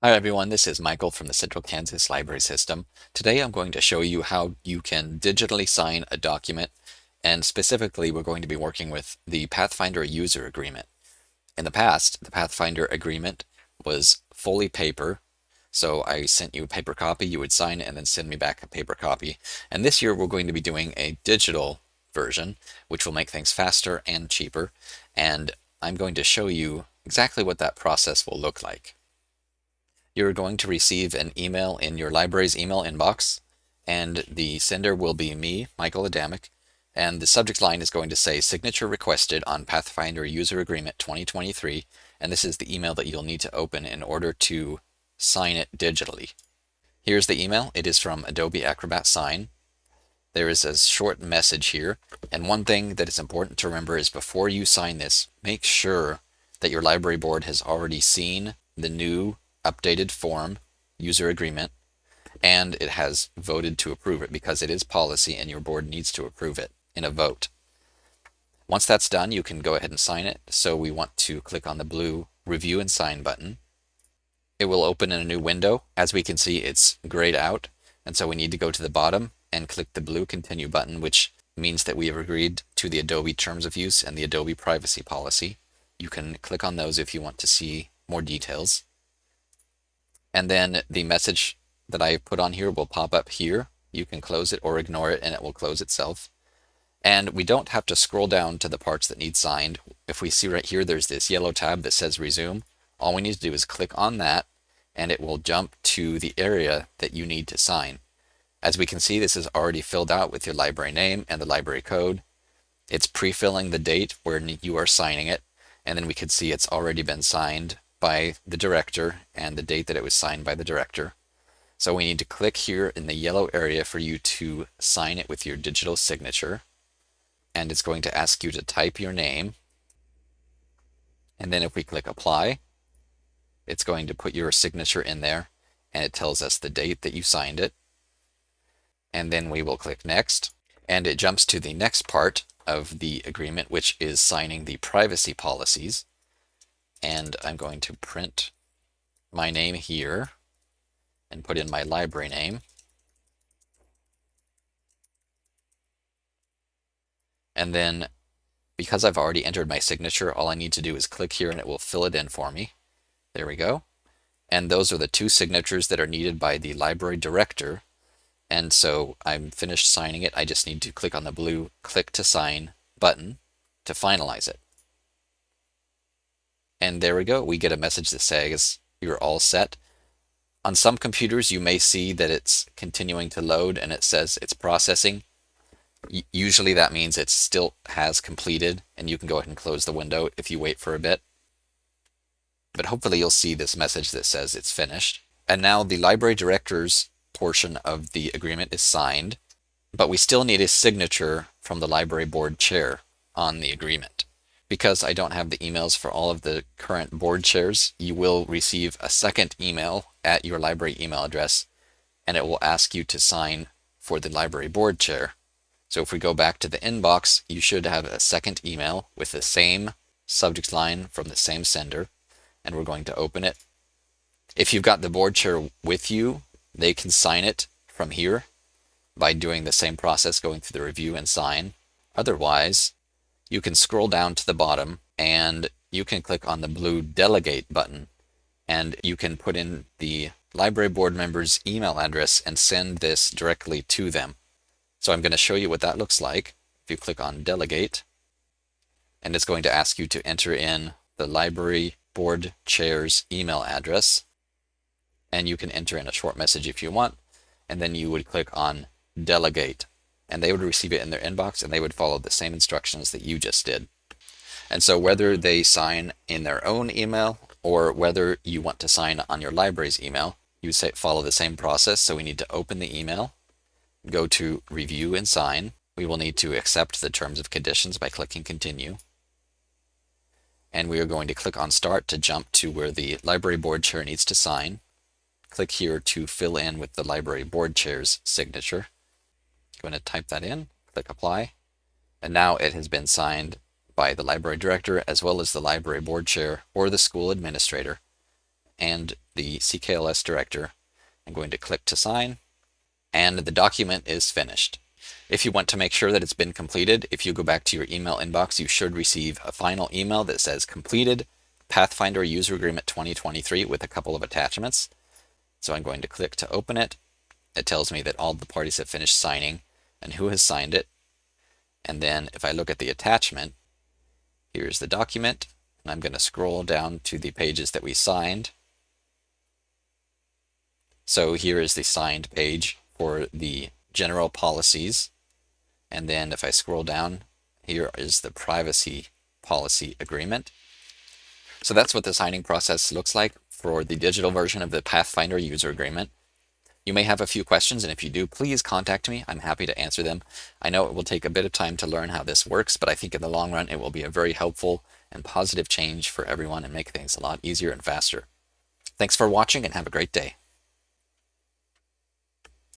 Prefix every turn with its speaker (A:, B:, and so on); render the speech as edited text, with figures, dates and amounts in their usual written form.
A: Hi everyone, this is Michael from the Central Kansas Library System. Today I'm going to show you how you can digitally sign a document, and specifically we're going to be working with the Pathfinder user agreement. In the past, the Pathfinder agreement was fully paper, so I sent you a paper copy, you would sign it and then send me back a paper copy. And this year we're going to be doing a digital version, which will make things faster and cheaper, and I'm going to show you exactly what that process will look like. You're going to receive an email in your library's email inbox, and the sender will be me, Michael Adamic, and the subject line is going to say Signature Requested on Pathfinder User Agreement 2023, and this is the email that you'll need to open in order to sign it digitally. Here's the email. It is from Adobe Acrobat Sign. There is a short message here, and one thing that is important to remember is before you sign this, make sure that your library board has already seen the new updated form, user agreement, and it has voted to approve it because it is policy and your board needs to approve it in a vote. Once that's done, you can go ahead and sign it. So we want to click on the blue Review and Sign button. It will open in a new window. As we can see, it's grayed out, and so we need to go to the bottom and click the blue Continue button, which means that we have agreed to the Adobe Terms of Use and the Adobe Privacy Policy. You can click on those if you want to see more details. And then the message that I put on here will pop up here. You can close it or ignore it and it will close itself. And we don't have to scroll down to the parts that need signed. If we see right here, there's this yellow tab that says Resume. All we need to do is click on that and it will jump to the area that you need to sign. As we can see, this is already filled out with your library name and the library code. It's pre-filling the date where you are signing it, and then we can see it's already been signed by the director and the date that it was signed by the director. So we need to click here in the yellow area for you to sign it with your digital signature. And it's going to ask you to type your name. And then if we click Apply, it's going to put your signature in there, and it tells us the date that you signed it. And then we will click Next, and it jumps to the next part of the agreement, which is signing the privacy policies. And I'm going to print my name here and put in my library name. And then because I've already entered my signature, all I need to do is click here and it will fill it in for me. There we go. And those are the two signatures that are needed by the library director. And so I'm finished signing it. I just need to click on the blue Click to Sign button to finalize it. And there we go. We get a message that says you're all set. On some computers, you may see that it's continuing to load and it says it's processing. Usually that means it still has completed, and you can go ahead and close the window if you wait for a bit. But hopefully you'll see this message that says it's finished. And now the library director's portion of the agreement is signed, but we still need a signature from the library board chair on the agreement. Because I don't have the emails for all of the current board chairs, you will receive a second email at your library email address, and it will ask you to sign for the library board chair. So if we go back to the inbox, you should have a second email with the same subject line from the same sender, and we're going to open it. If you've got the board chair with you, they can sign it from here by doing the same process, going through the review and sign. Otherwise, you can scroll down to the bottom and you can click on the blue Delegate button, and you can put in the library board member's email address and send this directly to them. So I'm going to show you what that looks like. If you click on Delegate, and it's going to ask you to enter in the library board chair's email address, and you can enter in a short message if you want, and then you would click on Delegate, and they would receive it in their inbox, and they would follow the same instructions that you just did. And so whether they sign in their own email or whether you want to sign on your library's email, you follow the same process. So we need to open the email, go to Review and Sign. We will need to accept the terms and conditions by clicking Continue. And we are going to click on Start to jump to where the library board chair needs to sign. Click here to fill in with the library board chair's signature. I'm going to type that in, click Apply, and now it has been signed by the library director as well as the library board chair or the school administrator. and the CKLS director. I'm going to click to sign, and the document is finished. If you want to make sure that it's been completed, if you go back to your email inbox, you should receive a final email that says completed Pathfinder User Agreement 2023 with a couple of attachments. So I'm going to click to open it. It tells me that all the parties have finished signing and who has signed it. And then if I look at the attachment, here's the document, and I'm going to scroll down to the pages that we signed. So here is the signed page for the general policies. And then if I scroll down, here is the privacy policy agreement. So that's what the signing process looks like for the digital version of the Pathfinder user agreement. You may have a few questions, and if you do, please contact me. I'm happy to answer them. I know it will take a bit of time to learn how this works, but I think in the long run it will be a very helpful and positive change for everyone and make things a lot easier and faster. Thanks for watching, and have a great day.